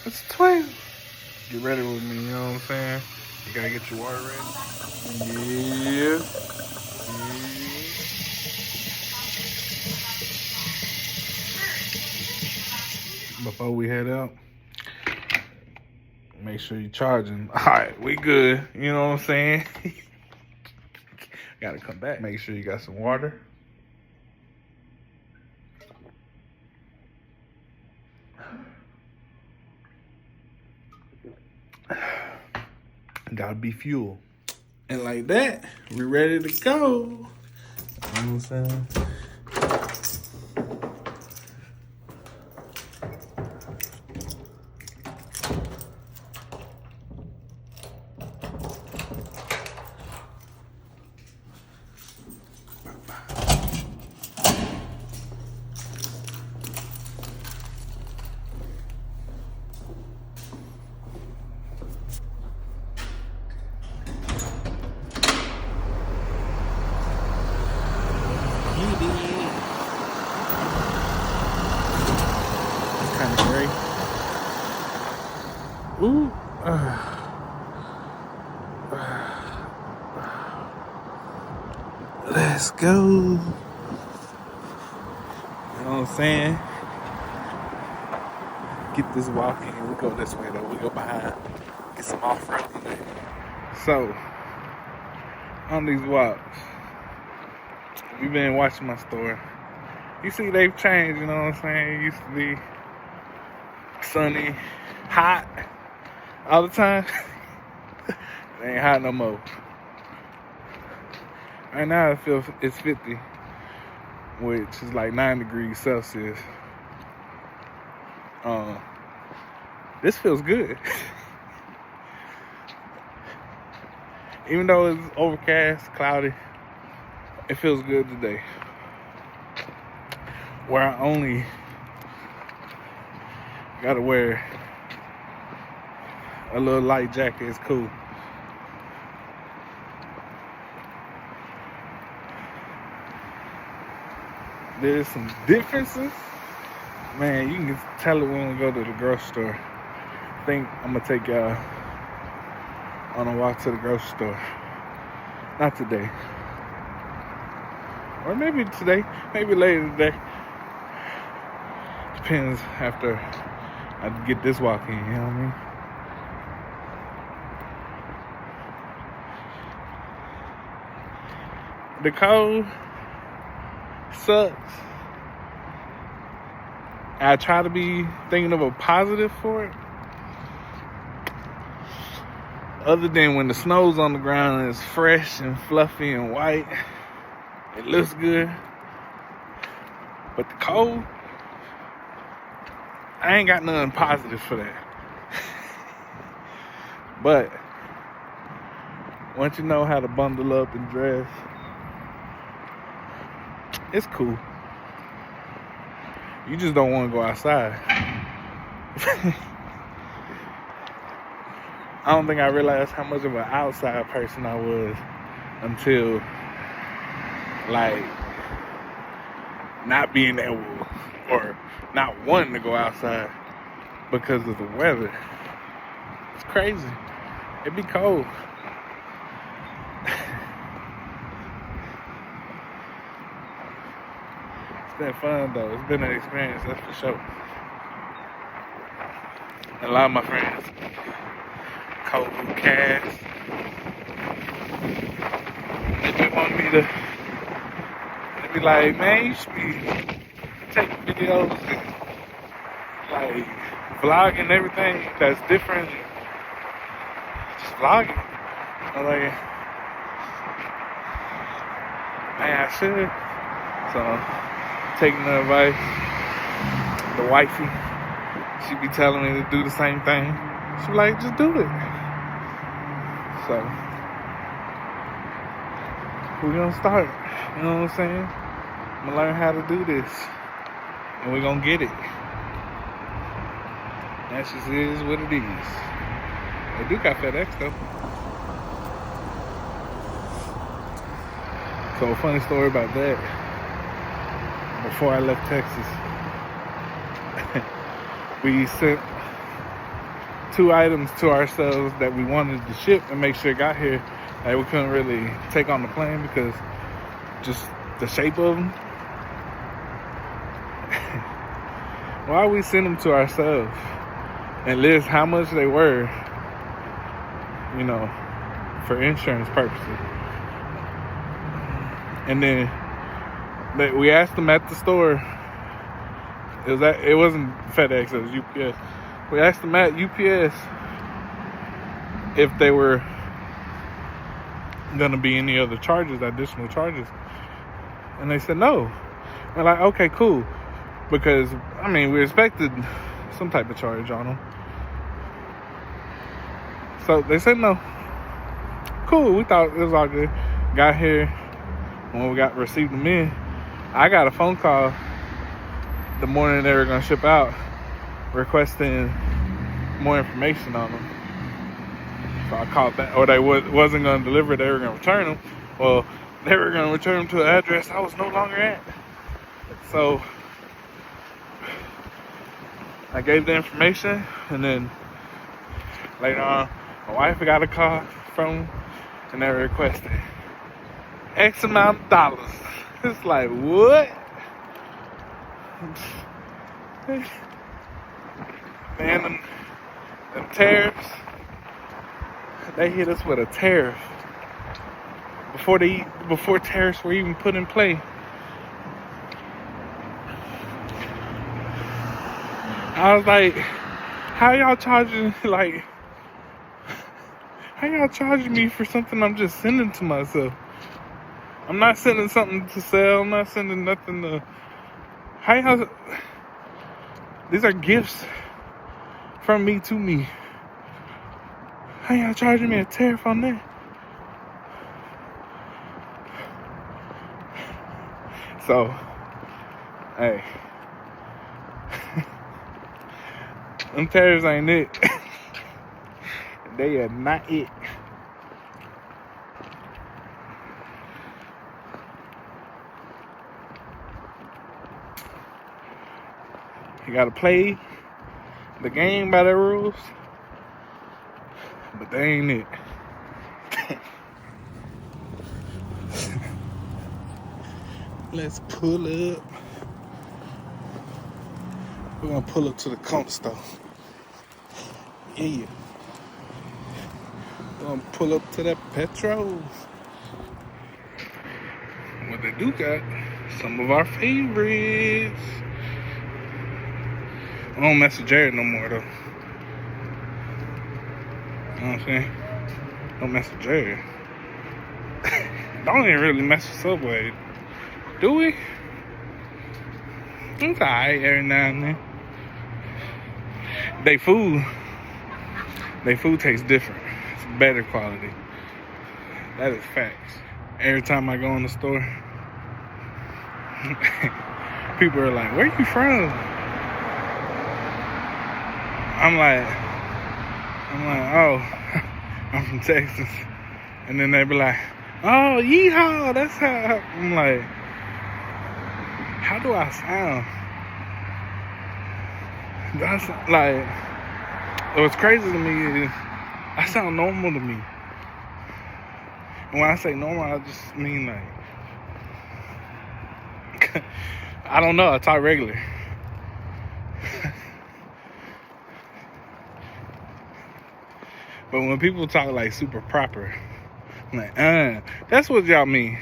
It's 12. Get ready with me, you know what I'm saying? You gotta get your water ready. Yeah. Before we head out, make sure you're charging. All right, we good. You know what I'm saying? Gotta come back. Make sure you got some water. Gotta be fuel. And like that, we ready to go. You know what I'm saying? It's kind of gray. Ooh. Let's go. You know what I'm saying? Get this walk in. We go this way though. We go behind. Get some off-roading. So, on these walks, we've been watching my store. You see they've changed, you know what I'm saying? It used to be sunny, hot all the time. It ain't hot no more. Right now it's 50, which is like 9 degrees Celsius. This feels good. Even though it's overcast, cloudy, it feels good today. Where I only gotta wear a little light jacket is cool. There's some differences. Man, you can tell it when we go to the grocery store. I think I'm gonna take y'all on a walk to the grocery store. Not today. Or maybe today, maybe later today. Depends after I get this walk in, you know what I mean? The cold sucks. I try to be thinking of a positive for it. Other than when the snow's on the ground and it's fresh and fluffy and white, it looks good. But the cold, I ain't got nothing positive for that. But once you know how to bundle up and dress, it's cool. You just don't want to go outside. I don't think I realized how much of an outside person I was until, like, not being able or not wanting to go outside because of the weather. It's crazy. It'd be cold. It's been fun though. It's been an experience, that's for sure. And a lot of my friends, Cole, Cass, they be wanting me to. They be like, man, you should be taking videos and like vlogging everything that's different. Just vlogging. I'm like, man, I should. So, taking the advice. The wifey, she be telling me to do the same thing. She be like, just do it. So, we're gonna start. You know what I'm saying? I'm gonna learn how to do this. And we're gonna get it. That just is what it is. They do got FedEx though. So a funny story about that. Before I left Texas, we sent 2 items to ourselves that we wanted to ship and make sure it got here. Like, we couldn't really take on the plane because just the shape of them. Why we send them to ourselves and list how much they were, for insurance purposes? And then we asked them at the store. It wasn't FedEx, it was UPS. We asked them at UPS if they were gonna be any other charges, additional charges, and they said no. We're like, okay, cool, because we expected some type of charge on them. So they said no. Cool, we thought it was all good. Got here, when we received them in, I got a phone call the morning they were gonna ship out, requesting more information on them. So I called back, or they wasn't gonna deliver, they were gonna return them. Well, they were gonna return them to an address I was no longer at. So I gave the information, and then later on, my wife got a call from them, and they requested X amount of dollars. It's like, what? Man, them tariffs, they hit us with a tariff before tariffs were even put in play. I was like, how y'all charging me for something I'm just sending to myself? I'm not sending something to sell. I'm not sending nothing to... These are gifts from me to me. How y'all charging me a tariff on that? So, hey. Them tariffs ain't it. They are not it. You gotta play the game by the rules, but they ain't it. Let's pull up. We're gonna pull up to the comp store. Yeah. We're gonna pull up to that Petros. What they do got, some of our favorites. I don't mess with Jared no more, though. You know what I'm saying? Don't mess with Jared. Don't even really mess with Subway. Do we? It's alright every now and then. They food tastes different. It's better quality. That is facts. Every time I go in the store, people are like, where you from? I'm like, oh, I'm from Texas. And then they be like, oh, yeehaw, that's how. I'm like, how do I sound? That's like, what's crazy to me is I sound normal to me. And when I say normal, I just mean like, I don't know, I talk regular. But when people talk like super proper, I'm like, that's what y'all mean.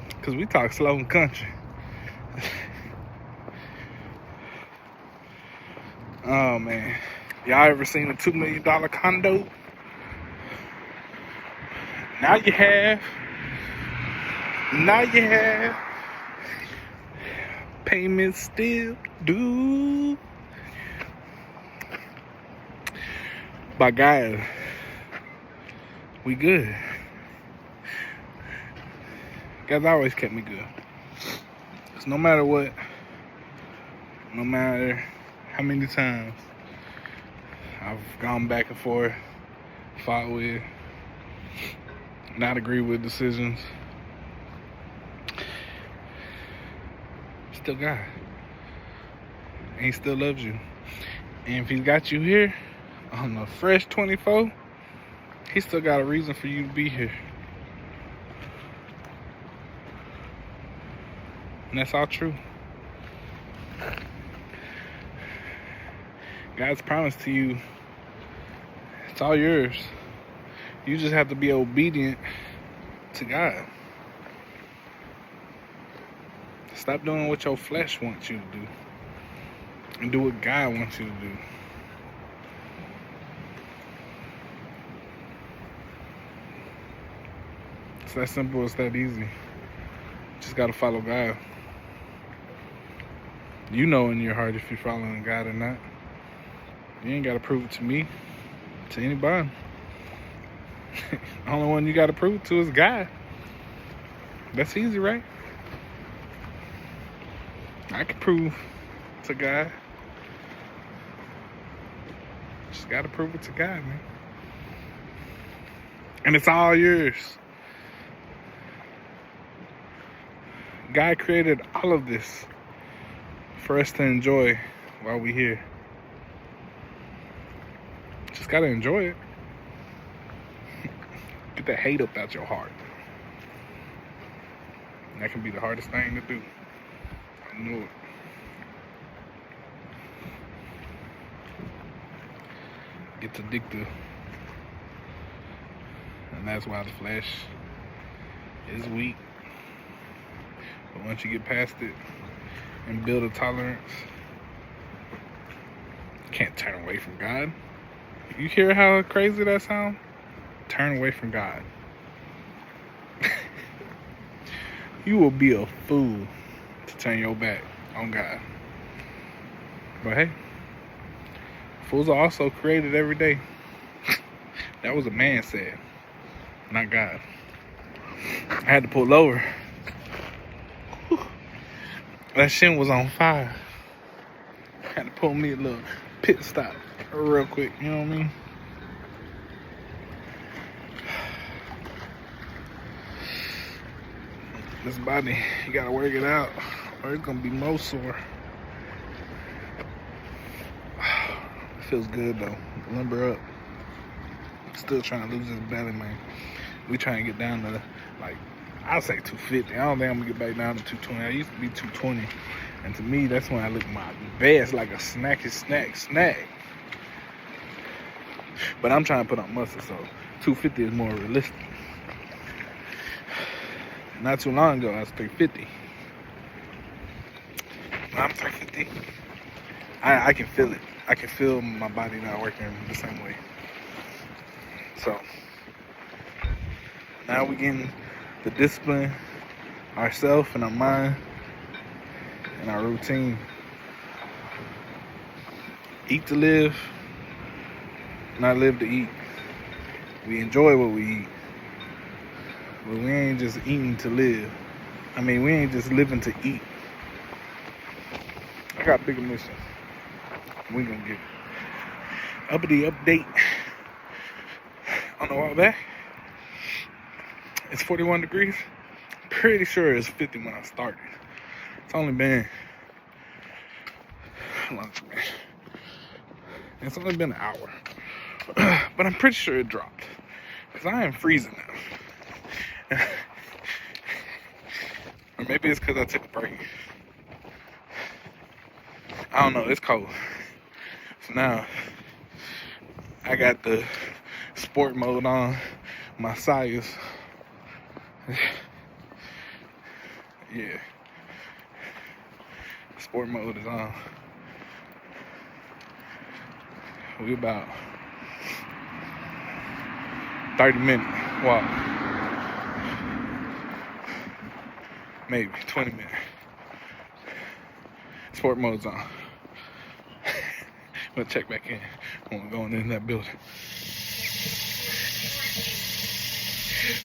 Because we talk slow and country. Oh, man. Y'all ever seen a $2 million condo? Now you have. Payments still due. But guys, we good. Guys always kept me good. Cause no matter what, no matter how many times I've gone back and forth, fought with, not agree with decisions, still God. And he still loves you. And if he's got you here, on the fresh 24, he still got a reason for you to be here. And that's all true. God's promise to you, it's all yours. You just have to be obedient to God. Stop doing what your flesh wants you to do and do what God wants you to do. It's that simple, it's that easy. Just gotta follow God. You know in your heart if you're following God or not. You ain't gotta prove it to me, to anybody. The only one you gotta prove it to is God. That's easy, right? I can prove to God. Just gotta prove it to God, man. And it's all yours. God created all of this for us to enjoy while we're here. Just gotta enjoy it. Get that hate up out your heart. That can be the hardest thing to do. I know it. Gets addictive. And that's why the flesh is weak. But once you get past it and build a tolerance, you can't turn away from God. You hear how crazy that sounds? Turn away from God. You will be a fool to turn your back on God. But hey, fools are also created every day. That was a man said, not God. I had to pull over. That shit was on fire. I had to pull me a little pit stop real quick, you know what I mean? This body, you gotta work it out, or it's gonna be more sore. It feels good though. Limber up. Still trying to lose this belly, man. We trying to get down to, like, I'll say 250. I don't think I'm gonna get back down to 220. I used to be 220. And to me, that's when I look my best, like a snacky snack. But I'm trying to put on muscle, so 250 is more realistic. Not too long ago, I was 350. I'm 350. I can feel it. I can feel my body not working the same way. So, now we getting the discipline, ourselves and our mind, and our routine. Eat to live, not live to eat. We enjoy what we eat. But we ain't just eating to live. I mean, we ain't just living to eat. I got a bigger mission. We gonna get uppity update on the while back. It's 41 degrees. Pretty sure it's 50 when I started. It's only been, how long has it been? It's only been an hour. But I'm pretty sure it dropped. Because I am freezing now. Or maybe it's because I took a break. I don't know, it's cold. So now, I got the sport mode on my Sias. Yeah. Sport mode is on. We about 30-minute walk. Maybe 20 minutes. Sport mode's on. We'll check back in when we're going in that building.